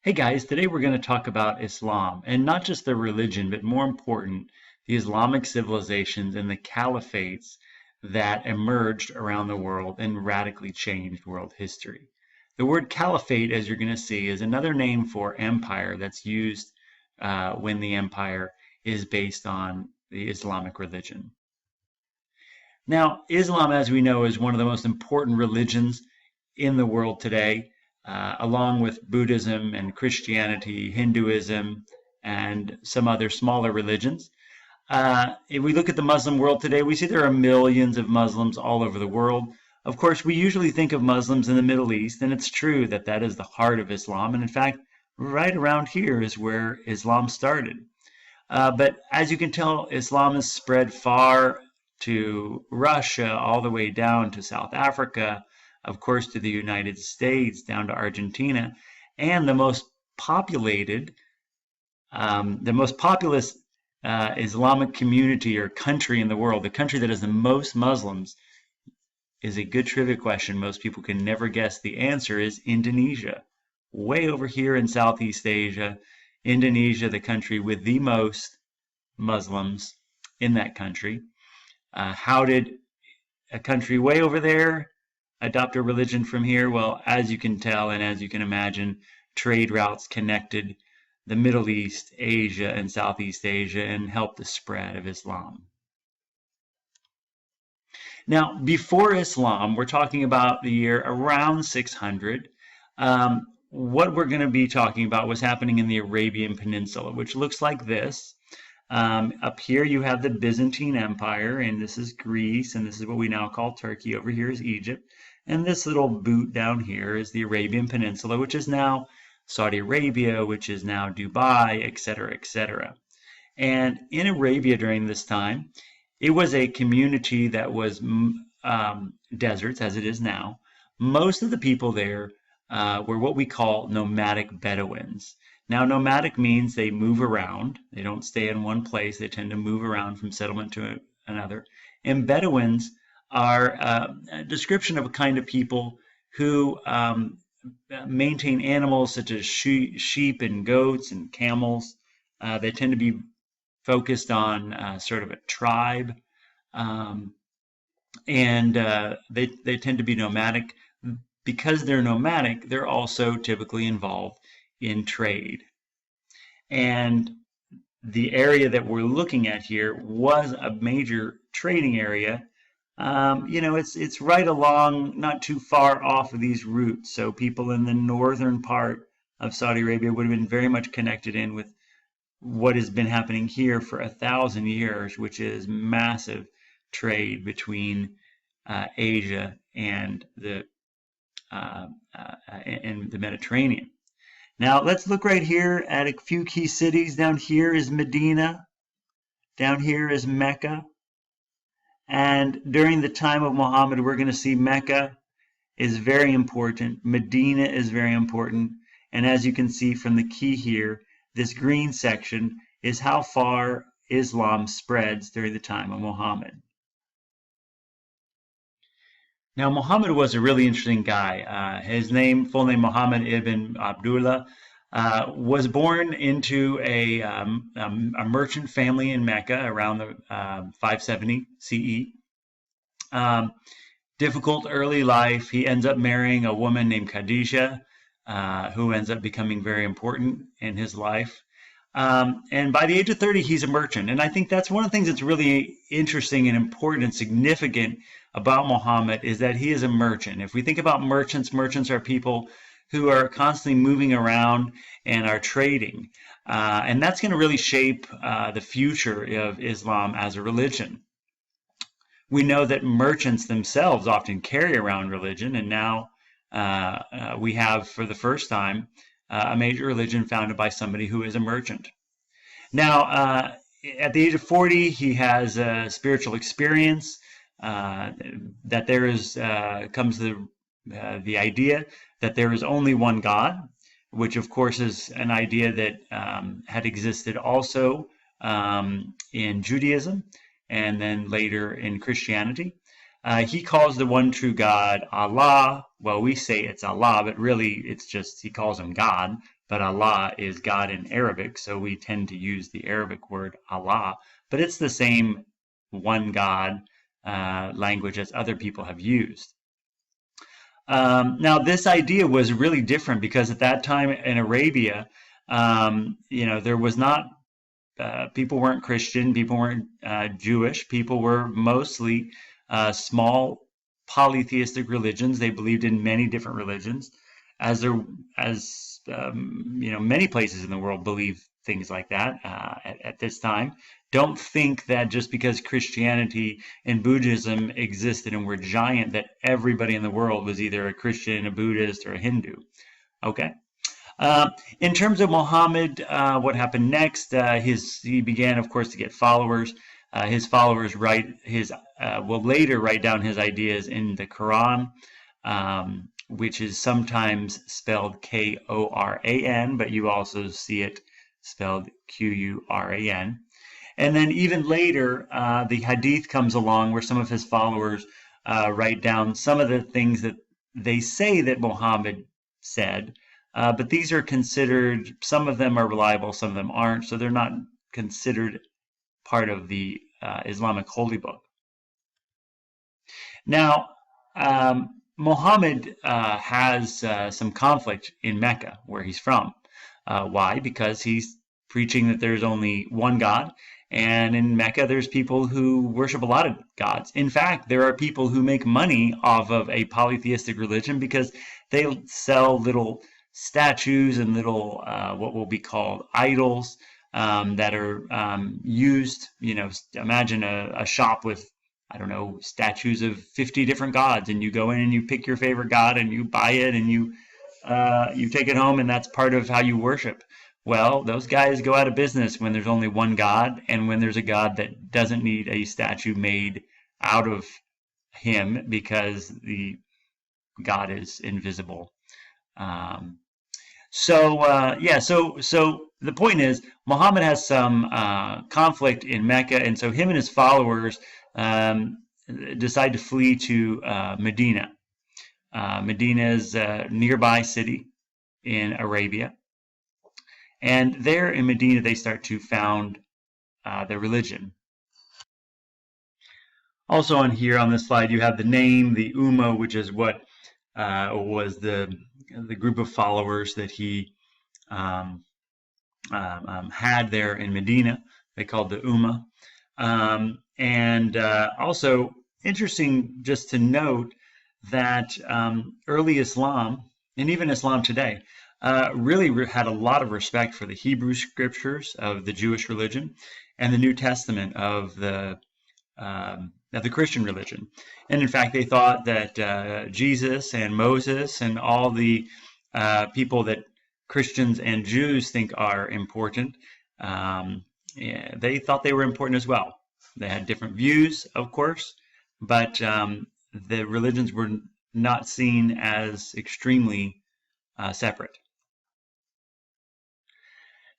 Hey guys, today we're going to talk about Islam, and not just the religion, but more important, the Islamic civilizations and the caliphates that emerged around the world and radically changed world history. The word caliphate, as you're going to see, is another name for empire that's used when the empire is based on the Islamic religion. Now, Islam, as we know, is one of the most important religions in the world today, along with Buddhism and Christianity, Hinduism, and some other smaller religions. If we look at the Muslim world today, we see there are millions of Muslims all over the world. Of course, we usually think of Muslims in the Middle East, and it's true that that is the heart of Islam. And in fact, right around here is where Islam started. But as you can tell, Islam has spread far to Russia, all the way down to South Africa, of course, to the United States, down to Argentina, and the most populated, the most populous Islamic community or country in the world, the country that has the most Muslims, is a good trivia question. Most people can never guess. The answer is Indonesia. Way over here in Southeast Asia, Indonesia, the country with the most Muslims in that country. How did a country way over there adopt a religion from here? Well, as you can tell and as you can imagine, trade routes connected the Middle East, Asia, and Southeast Asia and helped the spread of Islam. Now, before Islam, we're talking about the year around 600. What we're going to be talking about was happening in the Arabian Peninsula, which looks like this. Up here you have the Byzantine Empire, and this is Greece, and this is what we now call Turkey. Over here is Egypt. And this little boot down here is the Arabian Peninsula, which is now Saudi Arabia, which is now Dubai, etc., etc. And in Arabia during this time, it was a community that was deserts, as it is now. Most of the people there were what we call nomadic Bedouins. Now, nomadic means they move around. They don't stay in one place. They tend to move around from settlement to another. And Bedouins are a description of a kind of people who maintain animals such as sheep and goats and camels. They tend to be focused on sort of a tribe, and they tend to be nomadic. Because they're nomadic, they're also typically involved in trade. And the area that we're looking at here was a major trading area. It's right along, not too far off of these routes. So people in the northern part of Saudi Arabia would have been very much connected in with what has been happening here for 1,000 years, which is massive trade between Asia and the Mediterranean. Now let's look right here at a few key cities. Down here is Medina. Down here is Mecca. And during the time of Muhammad, we're going to see Mecca is very important. Medina is very important. And as you can see from the key here, this green section is how far Islam spreads during the time of Muhammad. Now, Muhammad was a really interesting guy. His full name, Muhammad ibn Abdullah, was born into a merchant family in Mecca around the 570 CE. Difficult early life. He ends up marrying a woman named Khadijah, who ends up becoming very important in his life. And by the age of 30, he's a merchant. And I think that's one of the things that's really interesting and important and significant about Muhammad is that he is a merchant. If we think about merchants, merchants are people who are constantly moving around and are trading. And that's going to really shape the future of Islam as a religion. We know that merchants themselves often carry around religion, and now we have, for the first time, a major religion founded by somebody who is a merchant. Now, at the age of 40, he has a spiritual experience that there is comes the idea that there is only one God, which of course is an idea that had existed also in Judaism and then later in Christianity. He calls the one true God Allah. Well, we say it's Allah, but really it's just he calls him God but Allah is God in Arabic, so we tend to use the Arabic word Allah, but it's the same one God language as other people have used. Now, this idea was really different because at that time in Arabia, there was not, people weren't Christian, people weren't Jewish, people were mostly small polytheistic religions. They believed in many different religions, as many places in the world believe things like that at this time. Don't think that just because Christianity and Buddhism existed and were giant, that everybody in the world was either a Christian, a Buddhist, or a Hindu. Okay. In terms of Muhammad, what happened next? He began, of course, to get followers. His followers will later write down his ideas in the Quran, which is sometimes spelled Koran, but you also see it spelled Quran. And then even later, the Hadith comes along where some of his followers write down some of the things that they say that Muhammad said, but these are considered, some of them are reliable, some of them aren't, so they're not considered part of the Islamic holy book. Now, Muhammad has some conflict in Mecca, where he's from. Why? Because he's preaching that there's only one God, and in Mecca there's people who worship a lot of gods. In fact, there are people who make money off of a polytheistic religion because they sell little statues and little what will be called idols that are used. Imagine a shop with, I don't know, statues of 50 different gods, and you go in and you pick your favorite god and you buy it and you take it home, and that's part of how you worship. Well, those guys go out of business when there's only one God, and when there's a God that doesn't need a statue made out of him because the God is invisible. So the point is, Muhammad has some conflict in Mecca, and so him and his followers decide to flee to Medina. Medina is a nearby city in Arabia. And there in Medina, they start to found their religion. Also on here on this slide, you have the name, the Ummah, which is what was the group of followers that he had there in Medina. They called the Ummah. And also interesting just to note that early Islam, and even Islam today, really had a lot of respect for the Hebrew scriptures of the Jewish religion and the New Testament of the Christian religion. And in fact, they thought that Jesus and Moses and all the people that Christians and Jews think are important, they thought they were important as well. They had different views, of course, but the religions were not seen as extremely separate.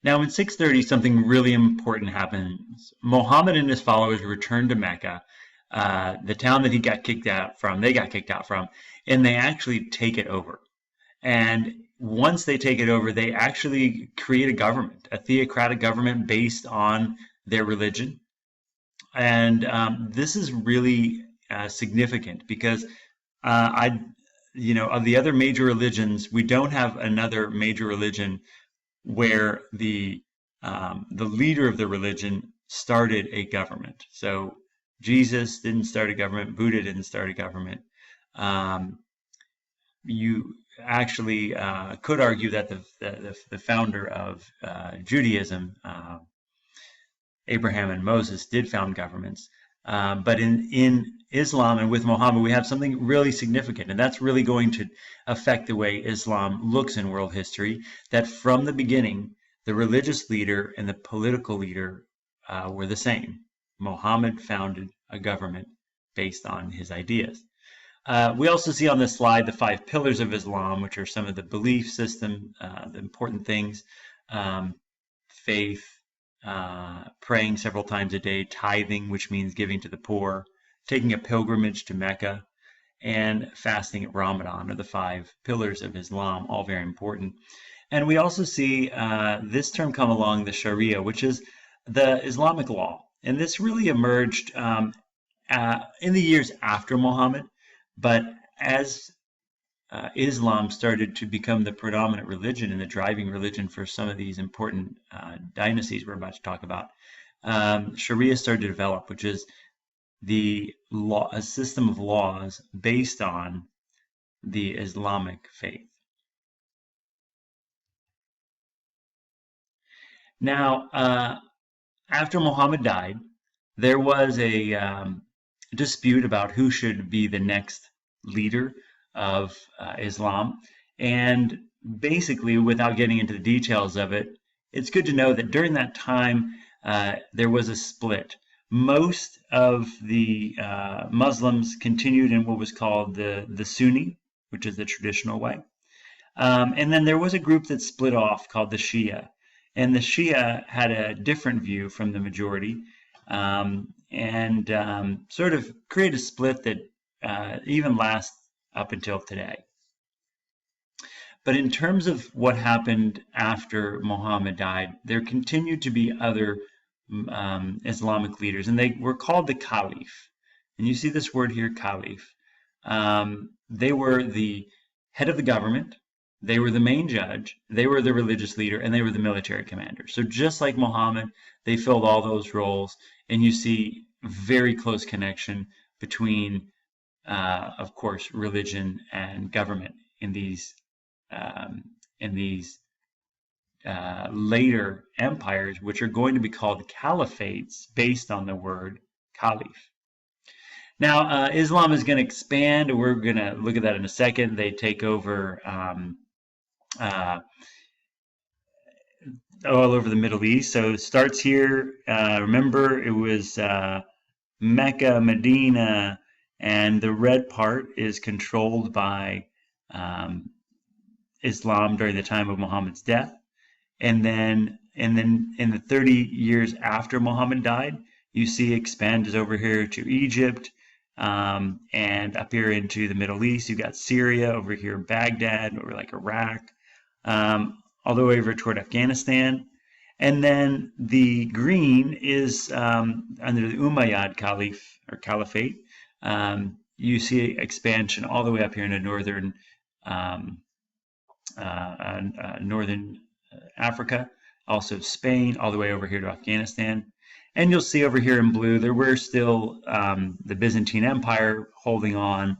Now in 630, something really important happens. Muhammad and his followers returned to Mecca, the town that he got kicked out from, and they actually take it over. And once they take it over, they actually create a government, a theocratic government based on their religion. And this is really significant because of the other major religions, we don't have another major religion where the leader of the religion started a government. So Jesus didn't start a government, Buddha didn't start a government. You actually could argue that the founder of Judaism, Abraham and Moses, did found governments. But in Islam and with Muhammad, we have something really significant, and that's really going to affect the way Islam looks in world history, that from the beginning, the religious leader and the political leader were the same. Muhammad founded a government based on his ideas. We also see on this slide the 5 pillars of Islam, which are some of the belief system, the important things, faith, praying several times a day, tithing, which means giving to the poor, taking a pilgrimage to Mecca, and fasting at Ramadan are the 5 pillars of Islam, all very important. And we also see this term come along, the Sharia, which is the Islamic law. And this really emerged in the years after Muhammad, but as Islam started to become the predominant religion and the driving religion for some of these important dynasties we're about to talk about, Sharia started to develop, which is a system of laws based on the Islamic faith. Now, after Muhammad died, there was a dispute about who should be the next leader of Islam. And basically, without getting into the details of it, it's good to know that during that time, there was a split. Most of the Muslims continued in what was called the Sunni, which is the traditional way. And then there was a group that split off called the Shia. And the Shia had a different view from the majority, and sort of created a split that even lasts up until today. But in terms of what happened after Muhammad died, there continued to be other Islamic leaders, and they were called the Caliph. And you see this word here, Caliph. They were the head of the government. They were the main judge, they were the religious leader, and they were the military commander. So just like Muhammad, they filled all those roles, and you see very close connection between, of course, religion and government in these later empires, which are going to be called caliphates based on the word caliph. Now, Islam is going to expand. We're going to look at that in a second. They take over all over the Middle East. So it starts here. Remember, it was Mecca, Medina, and the red part is controlled by Islam during the time of Muhammad's death. And then in the 30 years after Muhammad died, you see expands over here to Egypt, and up here into the Middle East. You've got Syria over here, Baghdad, over like Iraq, all the way over toward Afghanistan. And then the green is under the Umayyad Caliph or Caliphate. You see expansion all the way up here into northern Africa, also Spain, all the way over here to Afghanistan. And you'll see over here in blue, there were still the Byzantine Empire holding on,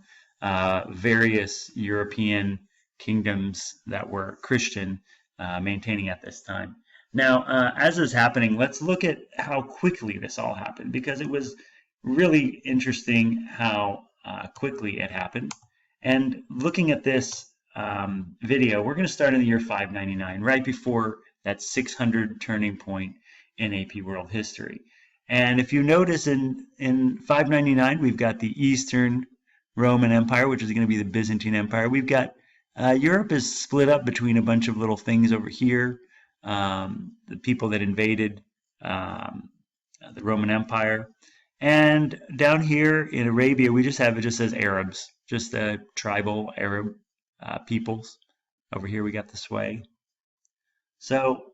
various European kingdoms that were Christian maintaining at this time. Now, as this is happening, let's look at how quickly this all happened, because it was really interesting how quickly it happened. And looking at this video, we're going to start in the year 599, right before that 600 turning point in AP World History. And if you notice in 599, we've got the Eastern Roman Empire, which is going to be the Byzantine Empire. We've got Europe is split up between a bunch of little things over here. The people that invaded the Roman Empire. And down here in Arabia, we just have it just says Arabs, just the tribal Arab peoples. Over here we got the sway. So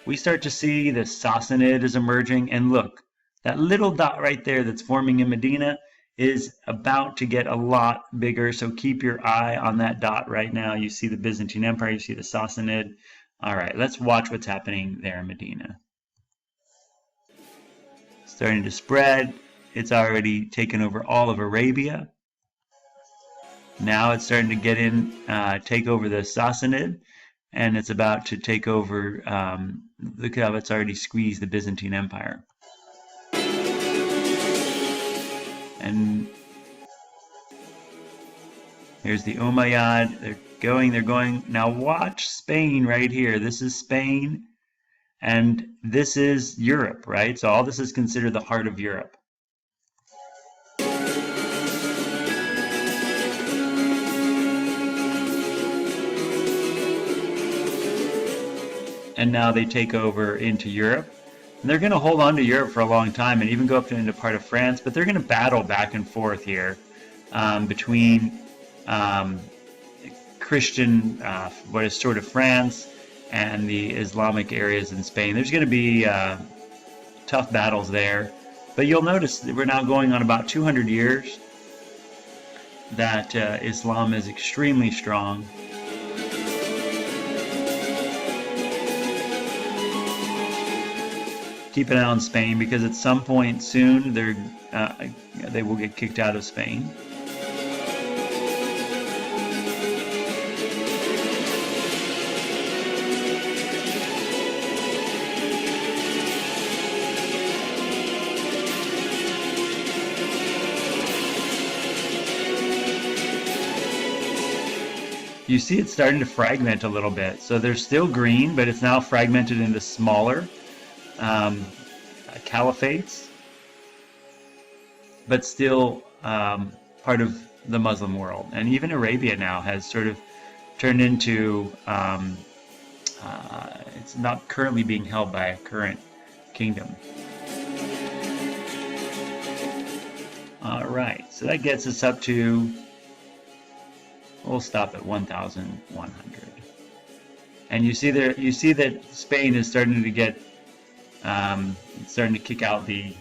we start to see the Sassanid is emerging, and look, that little dot right there that's forming in Medina is about to get a lot bigger, so keep your eye on that dot right now. You see the Byzantine Empire, you see the Sassanid. All right, let's watch what's happening there in Medina. Starting to spread. It's already taken over all of Arabia. Now it's starting to get in, take over the Sassanid, and it's about to take over, look how it's already squeezed the Byzantine Empire. And here's the Umayyad. They're going. Now watch Spain right here. This is Spain, and this is Europe, right? So all this is considered the heart of Europe. And now they take over into Europe. And they're going to hold on to Europe for a long time and even go up into part of France, but they're going to battle back and forth here between Christian, what is sort of France, and the Islamic areas in Spain. There's going to be tough battles there, but you'll notice that we're now going on about 200 years that Islam is extremely strong. Keep an eye on Spain, because at some point soon they will get kicked out of Spain. You see it's starting to fragment a little bit. So they're still green, but it's now fragmented into smaller caliphates, but still part of the Muslim world. And even Arabia now has sort of turned into, it's not currently being held by a current kingdom. All right, so that gets us up to, we'll stop at 1,100. And you see there, you see that Spain is starting to get, starting to kick out the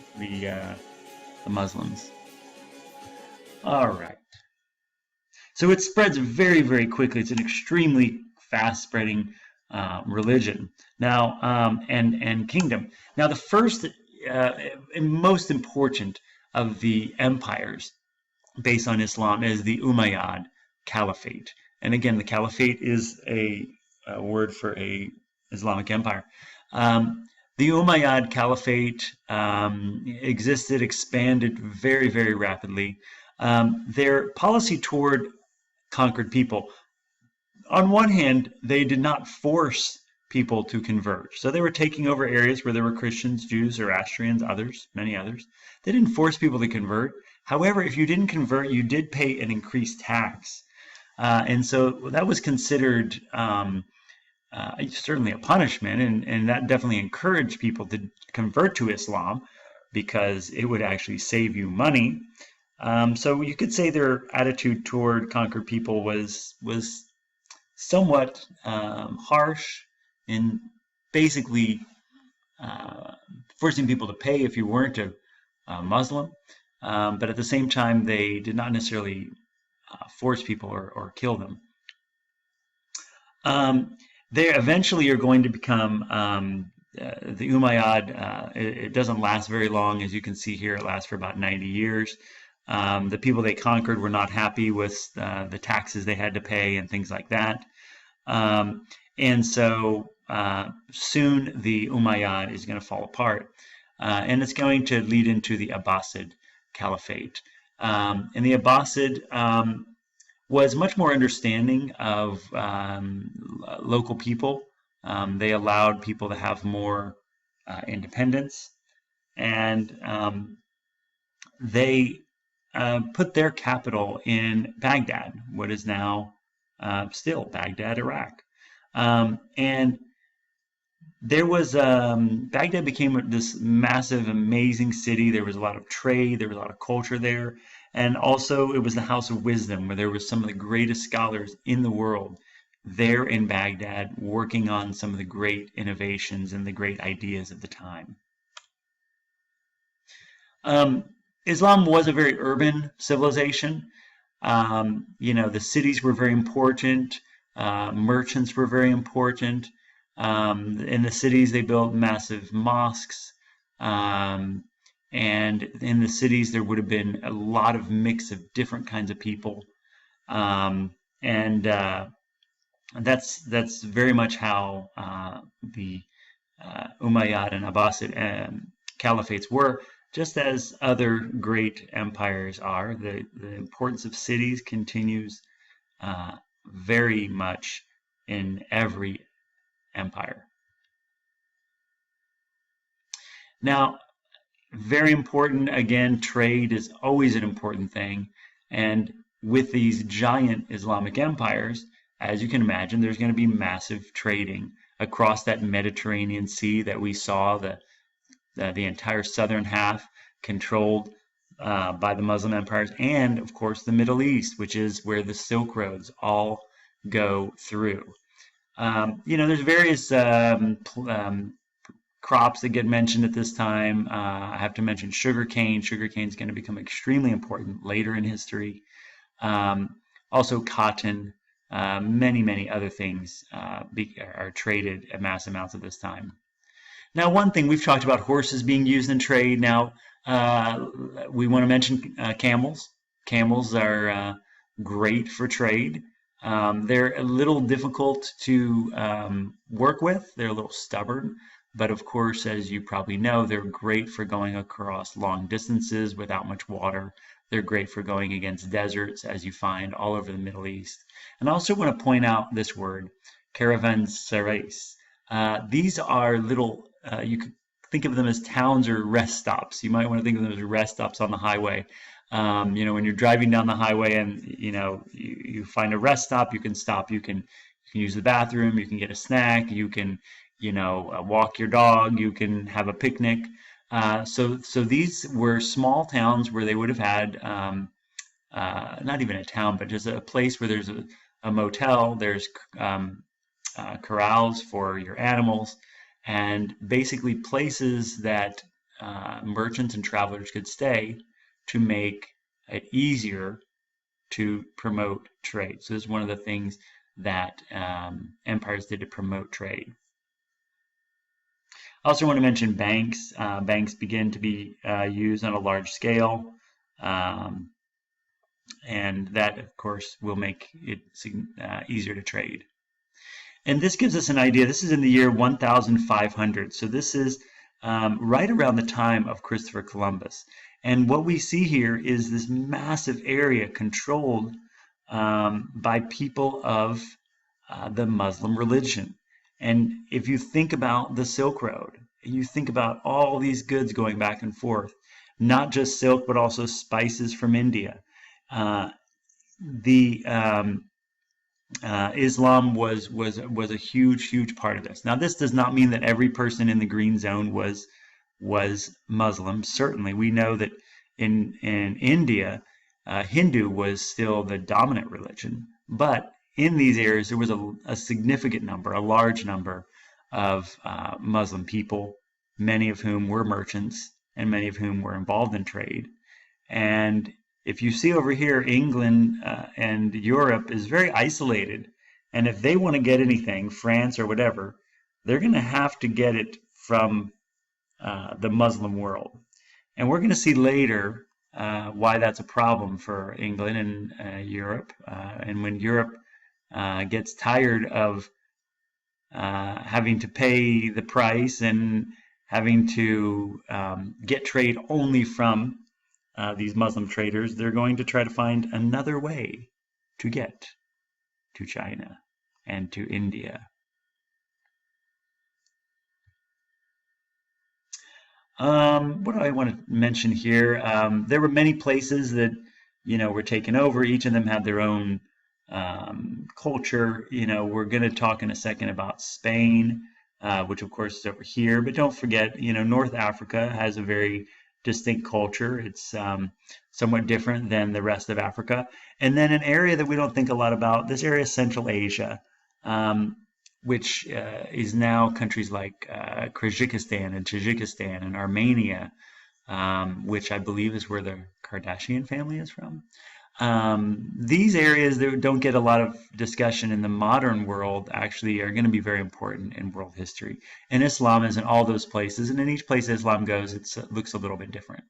Muslims. All right. So it spreads very, very quickly. It's an extremely fast-spreading religion now, and kingdom. Now, the first and most important of the empires based on Islam is the Umayyad Caliphate. And again, the Caliphate is a word for a Islamic empire. The Umayyad Caliphate existed, expanded very, very rapidly. Their policy toward conquered people, on one hand, they did not force people to convert. So they were taking over areas where there were Christians, Jews, Zoroastrians, others, many others. They didn't force people to convert. However, if you didn't convert, you did pay an increased tax. And so that was considered certainly a punishment, and that definitely encouraged people to convert to Islam because it would actually save you money. So you could say their attitude toward conquered people was somewhat harsh in basically forcing people to pay if you weren't a Muslim. But at the same time, they did not necessarily force people or kill them. They eventually are going to become the Umayyad. It doesn't last very long, as you can see here. It lasts for about 90 years. The people they conquered were not happy with the taxes they had to pay and things like that. And so soon the Umayyad is going to fall apart. And it's going to lead into the Abbasid Caliphate. And the Abbasid was much more understanding of local people. They allowed people to have more independence, and they put their capital in Baghdad, what is now still Baghdad, Iraq. And there was Baghdad became this massive, amazing city. There was a lot of trade, there was a lot of culture there, and also it was the house of wisdom, where there was some of the greatest scholars in the world there in Baghdad, working on some of the great innovations and the great ideas of the time. Islam was a very urban civilization. The cities were very important. Merchants were very important. In the cities, they built massive mosques. And in the cities, there would have been a lot of mix of different kinds of people. That's very much how the Umayyad and Abbasid caliphates were, just as other great empires are. The importance of cities continues very much in every empire. Now, very important, again, trade is always an important thing. And with these giant Islamic empires, as you can imagine, there's going to be massive trading across that Mediterranean Sea that we saw. The entire southern half controlled by the Muslim empires, and of course the Middle East, which is where the Silk Roads all go through. There's various crops that get mentioned at this time. I have to mention sugarcane. Sugarcane is going to become extremely important later in history. Also cotton, many other things are traded at mass amounts at this time. Now, one thing we've talked about horses being used in trade. Now, we want to mention camels. Camels are great for trade. They're a little difficult to work with. They're a little stubborn. But of course, as you probably know, they're great for going across long distances without much water. They're great for going against deserts, as you find all over the Middle East. And I also want to point out this word, caravanserais. These are little, you could think of them as towns or rest stops. You might want to think of them as rest stops on the highway. When you're driving down the highway and you find a rest stop, you can stop. You can use the bathroom. You can get a snack. You can walk your dog. You can have a picnic. So these were small towns where they would have had not even a town, but just a place where there's a motel. There's corrals for your animals, and basically places that merchants and travelers could stay to make it easier to promote trade. So this is one of the things that empires did to promote trade. I also want to mention banks. Banks begin to be used on a large scale, and that, of course, will make it easier to trade. And this gives us an idea. This is in the year 1500. So this is right around the time of Christopher Columbus. And what we see here is this massive area controlled by people of the Muslim religion. And if you think about the Silk Road, you think about all these goods going back and forth, not just silk, but also spices from India. Islam was a huge part of this. Now, this does not mean that every person in the green zone was Muslim. Certainly, we know that in India, Hindu was still the dominant religion, but in these areas, there was a significant number, a large number of Muslim people, many of whom were merchants and many of whom were involved in trade. And if you see over here, England and Europe is very isolated. And if they want to get anything, France or whatever, they're going to have to get it from the Muslim world. And we're going to see later why that's a problem for England and Europe. And when Europe gets tired of having to pay the price and having to get trade only from these Muslim traders, they're going to try to find another way to get to China and to India. What do I want to mention here? There were many places that were taken over. Each of them had their own culture. We're going to talk in a second about Spain, which of course is over here. But don't forget, North Africa has a very distinct culture. It's somewhat different than the rest of Africa. And then an area that we don't think a lot about, this area is Central Asia, which is now countries like Kyrgyzstan and Tajikistan and Armenia, which I believe is where the Kardashian family is from. These areas that don't get a lot of discussion in the modern world actually are going to be very important in world history. And Islam is in all those places, and in each place Islam goes, it looks a little bit different.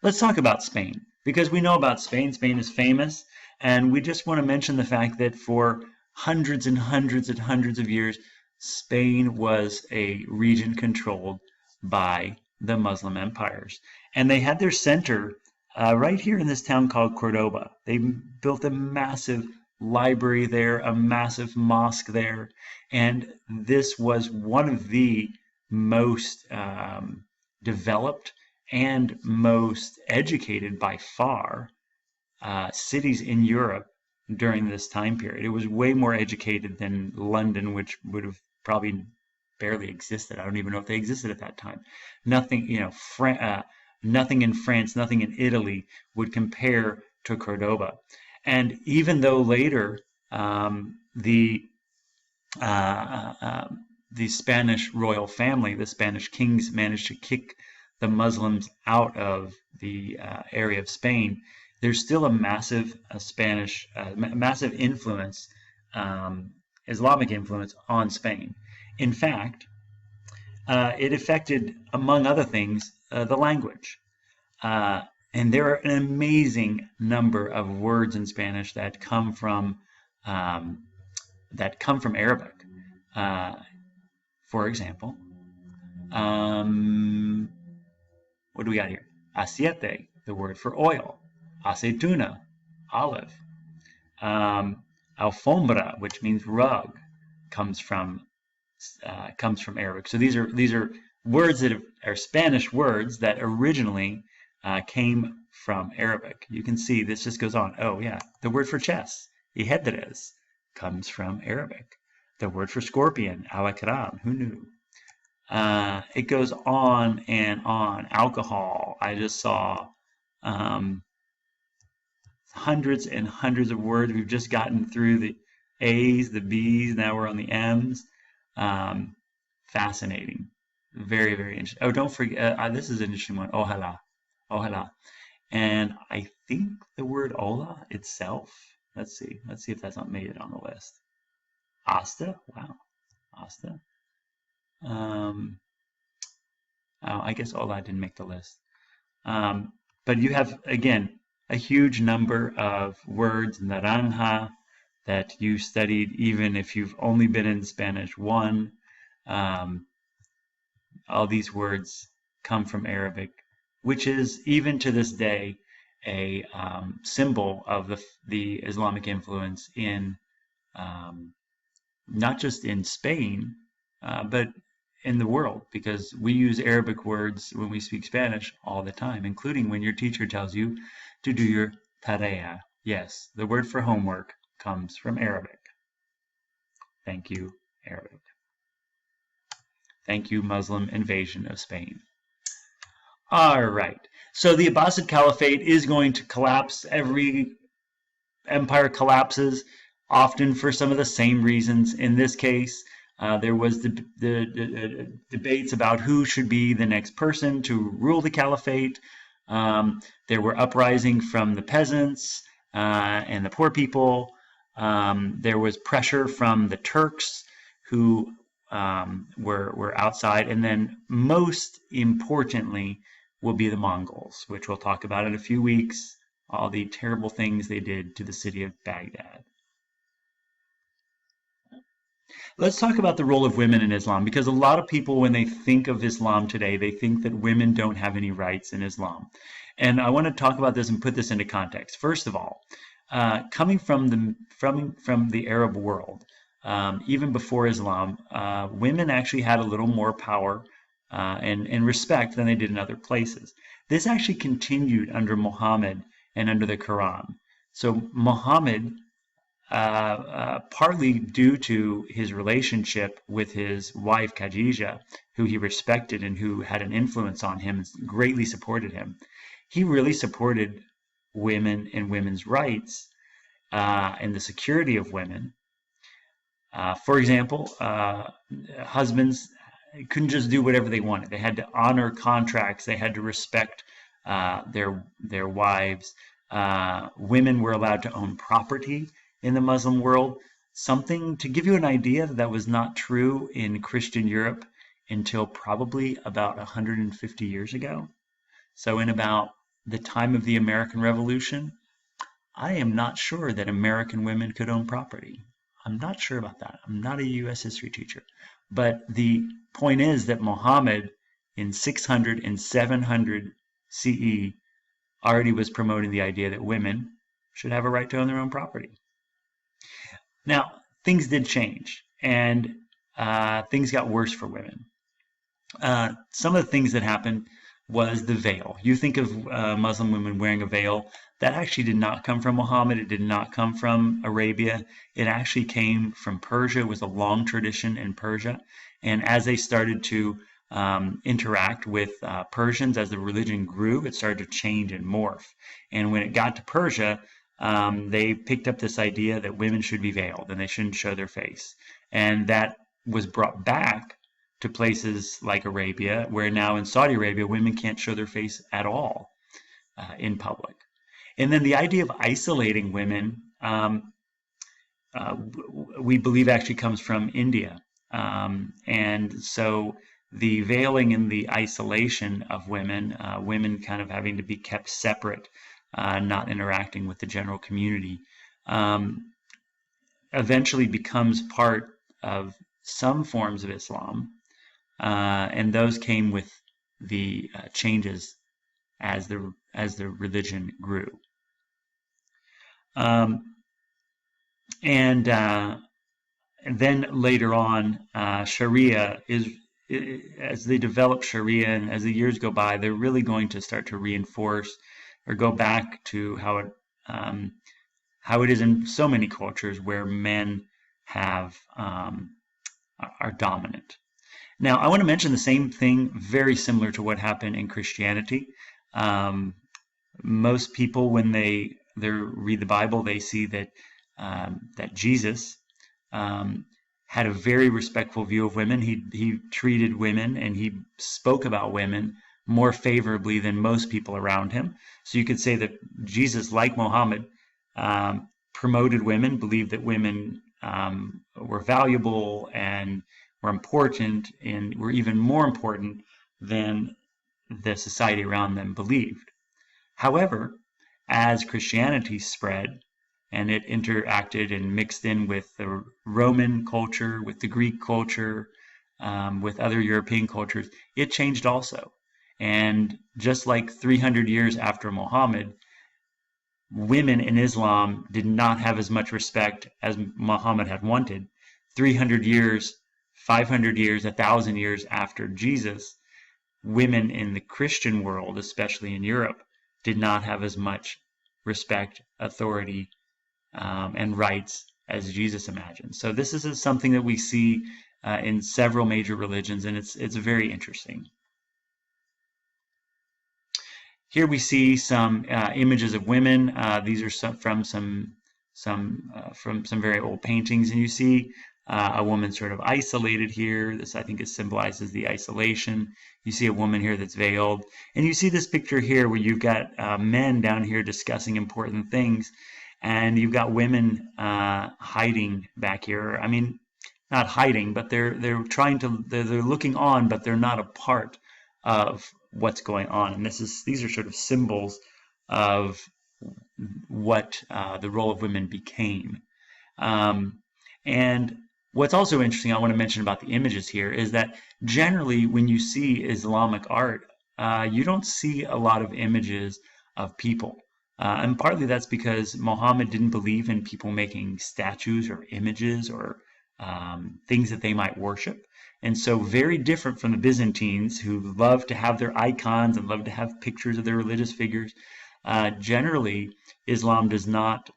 Let's talk about Spain, because we know about Spain. Spain is famous, and we just want to mention the fact that for hundreds and hundreds and hundreds of years, Spain was a region controlled by the Muslim empires. And they had their center right here in this town called Cordoba. They built a massive library there, a massive mosque there, and this was one of the most developed and most educated by far cities in Europe during this time period. It was way more educated than London, which would have probably barely existed. I don't even know if they existed at that time. Nothing, Nothing in France, nothing in Italy would compare to Cordoba. And even though later the Spanish royal family, the Spanish kings, managed to kick the Muslims out of the area of Spain, there's still a massive massive influence, Islamic influence on Spain. In fact, it affected, among other things, the language. And there are an amazing number of words in Spanish that come from Arabic. For example, what do we got here? Aceite, the word for oil. Aceituna, olive. Alfombra, which means rug, comes from Arabic. So these are words that are Spanish words that originally came from Arabic. You can see this just goes on. Oh yeah, the word for chess, ihedres, comes from Arabic. The word for scorpion, alakram, who knew? It goes on and on. Alcohol, I just saw hundreds and hundreds of words. We've just gotten through the A's, the B's, now we're on the M's. Fascinating. Very, very interesting. Oh, don't forget, this is an interesting one. Ojalá. Ojalá. And I think the word hola itself, let's see if that's not made it on the list. Hasta, wow, hasta. I guess hola didn't make the list. But you have, again, a huge number of words, naranja, that you studied even if you've only been in Spanish 1. All these words come from Arabic, which is, even to this day, a symbol of the Islamic influence in not just in Spain, but in the world, because we use Arabic words when we speak Spanish all the time, including when your teacher tells you to do your tarea. Yes, the word for homework comes from Arabic. Thank you, Arabic. Thank you, Muslim invasion of Spain. All right, so the Abbasid Caliphate is going to collapse. Every empire collapses, often for some of the same reasons. In this case, there was the debates about who should be the next person to rule the caliphate. There were uprisings from the peasants and the poor people. There was pressure from the Turks, who were outside, and then most importantly will be the Mongols, which we'll talk about in a few weeks, all the terrible things they did to the city of Baghdad. Let's talk about the role of women in Islam, because a lot of people, when they think of Islam today, they think that women don't have any rights in Islam. And I want to talk about this and put this into context. First of all, coming from the Arab world, even before Islam, women actually had a little more power and respect than they did in other places. This actually continued under Muhammad and under the Quran. So Muhammad, partly due to his relationship with his wife Khadija, who he respected and who had an influence on him and greatly supported him, he really supported women and women's rights and the security of women. For example, husbands couldn't just do whatever they wanted. They had to honor contracts. They had to respect their wives. Women were allowed to own property in the Muslim world. Something to give you an idea that was not true in Christian Europe until probably about 150 years ago. So in about the time of the American Revolution, I am not sure that American women could own property. I'm not sure about that. I'm not a U.S. history teacher. But the point is that Muhammad in 600 and 700 CE already was promoting the idea that women should have a right to own their own property. Now, things did change, and things got worse for women. Some of the things that happened was the veil. You think of Muslim women wearing a veil. That actually did not come from Muhammad. It did not come from Arabia. It actually came from Persia. It was a long tradition in Persia. And as they started to interact with Persians. As the religion grew, it started to change and morph. And when it got to Persia, they picked up this idea that women should be veiled and they shouldn't show their face. And that was brought back to places like Arabia, where now in Saudi Arabia, women can't show their face at all in public. And then the idea of isolating women, we believe actually comes from India. And so the veiling and the isolation of women, women kind of having to be kept separate, not interacting with the general community, eventually becomes part of some forms of Islam. And those came with the changes as the religion grew. And then later on, Sharia as they develop Sharia and as the years go by, they're really going to start to reinforce or go back to how it is in so many cultures where men are dominant. Now, I want to mention the same thing, very similar to what happened in Christianity. Most people, when they read the Bible, they see that Jesus had a very respectful view of women. He treated women and he spoke about women more favorably than most people around him. So you could say that Jesus, like Muhammad, promoted women, believed that women were valuable and were important, and were even more important than the society around them believed. However, as Christianity spread and it interacted and mixed in with the Roman culture, with the Greek culture, with other European cultures, it changed also. And just like 300 years after Muhammad, women in Islam did not have as much respect as Muhammad had wanted. 300 years, 500 years, 1,000 years after Jesus, women in the Christian world, especially in Europe, did not have as much respect, authority, and rights as Jesus imagined. So this is something that we see in several major religions, and it's very interesting. Here we see some images of women. These are from some very old paintings, and you see a woman sort of isolated here. This, I think, symbolizes the isolation. You see a woman here that's veiled, and you see this picture here where you've got men down here discussing important things, and you've got women hiding back here. I mean, not hiding, but they're trying to they're looking on, but they're not a part of what's going on. And these are sort of symbols of what the role of women became. And what's also interesting, I want to mention about the images here, is that generally when you see Islamic art, you don't see a lot of images of people. And partly that's because Muhammad didn't believe in people making statues or images or things that they might worship. And so very different from the Byzantines, who love to have their icons and love to have pictures of their religious figures. Generally, Islam does not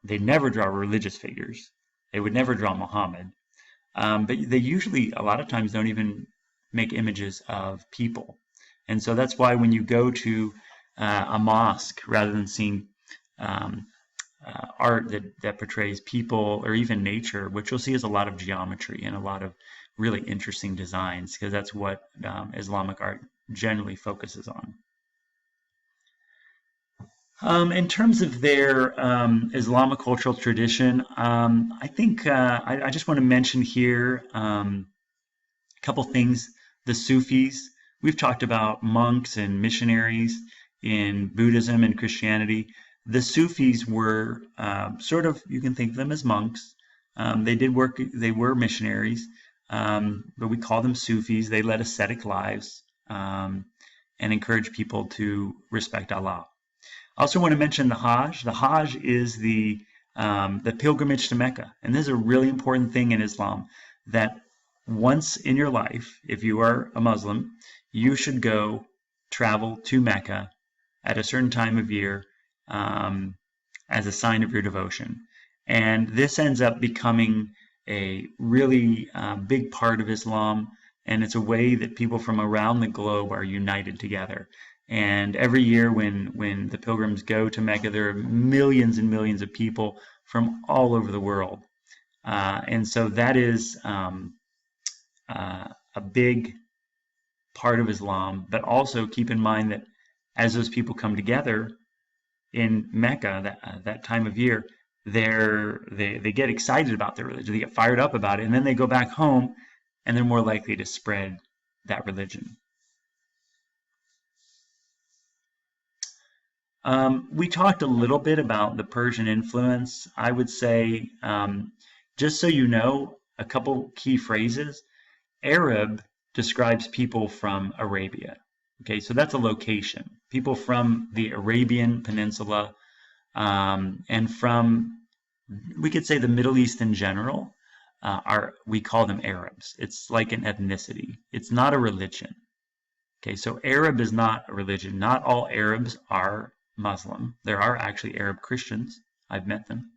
they never draw religious figures. They would never draw Muhammad. But they usually, a lot of times, don't even make images of people. And so that's why when you go to a mosque, rather than seeing art that portrays people or even nature, what you'll see is a lot of geometry and a lot of really interesting designs, because that's what Islamic art generally focuses on. In terms of their Islamic cultural tradition, I think I just want to mention here a couple things. The Sufis, we've talked about monks and missionaries in Buddhism and Christianity. The Sufis were sort of, you can think of them as monks. They were missionaries, but we call them Sufis. They led ascetic lives and encouraged people to respect Allah. I also want to mention the Hajj. The Hajj is the pilgrimage to Mecca. And this is a really important thing in Islam, that once in your life, if you are a Muslim, you should go travel to Mecca at a certain time of year as a sign of your devotion. And this ends up becoming a really big part of Islam. and it's a way that people from around the globe are united together. And every year when the pilgrims go to Mecca, there are millions and millions of people from all over the world. And so that is a big part of Islam. But also keep in mind that as those people come together in Mecca, that time of year, they get excited about their religion, they get fired up about it, and then they go back home and they're more likely to spread that religion. We talked a little bit about the Persian influence. I would say, just so you know, a couple key phrases. Arab describes people from Arabia. Okay, so that's a location. People from the Arabian Peninsula, and from, we could say, the Middle East in general, we call them Arabs. It's like an ethnicity. It's not a religion. Okay, so Arab is not a religion. Not all Arabs are Muslim. There are actually Arab Christians. I've met them.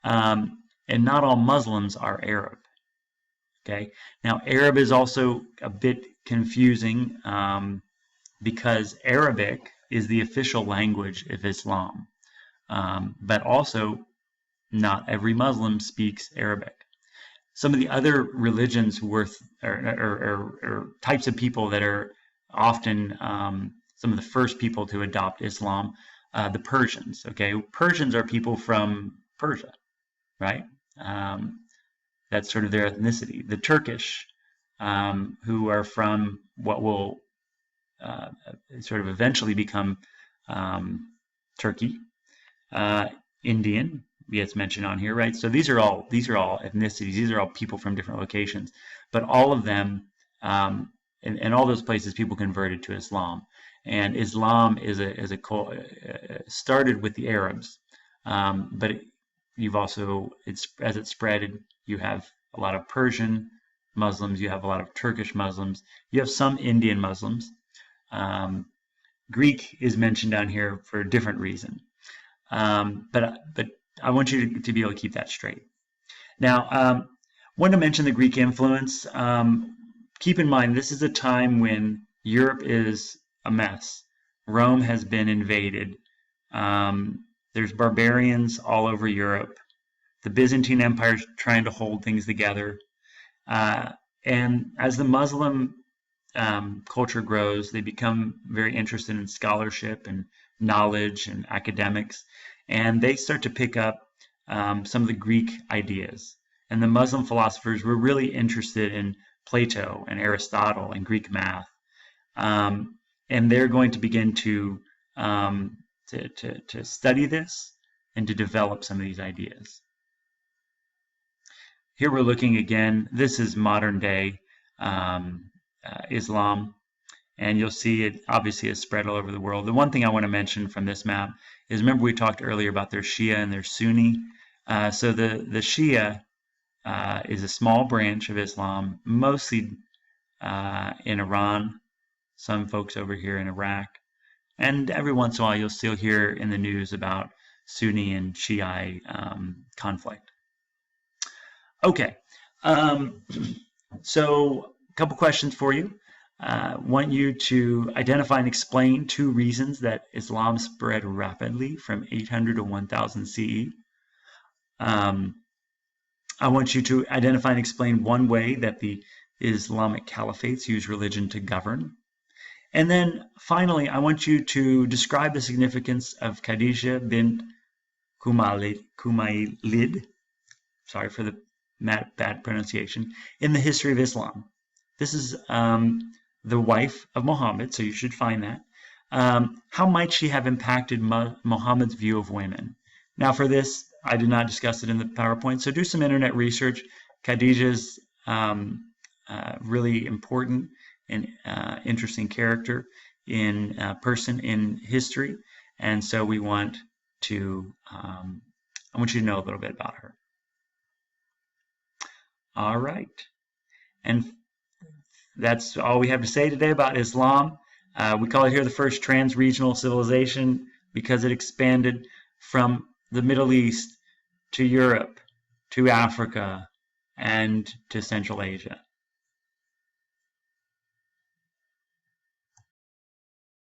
And not all Muslims are Arab. Okay, now Arab is also a bit confusing because Arabic is the official language of Islam, but also not every Muslim speaks Arabic. Some of the other religions or types of people that are often some of the first people to adopt Islam, the Persians. Okay, Persians are people from Persia, right? That's sort of their ethnicity. The Turkish, who are from what will sort of eventually become Turkey, Indian gets mentioned on here, right? So these are all ethnicities. These are all people from different locations, but all of them, in all those places, people converted to Islam. And Islam is started with the Arabs, but as it spread, you have a lot of Persian Muslims, you have a lot of Turkish Muslims, you have some Indian Muslims. Greek is mentioned down here for a different reason, but I want you to be able to keep that straight. Now, want to mention the Greek influence. Keep in mind, this is a time when Europe is a mess. Rome has been invaded. There's barbarians all over Europe. The Byzantine Empire is trying to hold things together. And as the Muslim culture grows, they become very interested in scholarship and knowledge and academics. And they start to pick up some of the Greek ideas. And the Muslim philosophers were really interested in Plato and Aristotle and Greek math. And they're going to begin to study this and to develop some of these ideas. Here we're looking again. This is modern day Islam, and you'll see it obviously has spread all over the world. The one thing I want to mention from this map is, remember we talked earlier about their Shia and their Sunni. So the Shia is a small branch of Islam, mostly in Iran, some folks over here in Iraq, and every once in a while you'll still hear in the news about Sunni and Shiite conflict. Okay, so a couple questions for you. Want you to identify and explain 2 reasons that Islam spread rapidly from 800 to 1000 CE. I want you to identify and explain 1 way that the Islamic caliphates use religion to govern. And then finally, I want you to describe the significance of Khadija bint Khuwaylid, sorry for the bad pronunciation, in the history of Islam. This is the wife of Muhammad, so you should find that. How might she have impacted Muhammad's view of women? Now for this, I did not discuss it in the PowerPoint, so do some internet research. Khadija's really important and interesting character in person in history, and so we want to, I want you to know a little bit about her. All right, and that's all we have to say today about Islam. We call it here the first trans-regional civilization because it expanded from the Middle East to Europe, to Africa, and to Central Asia.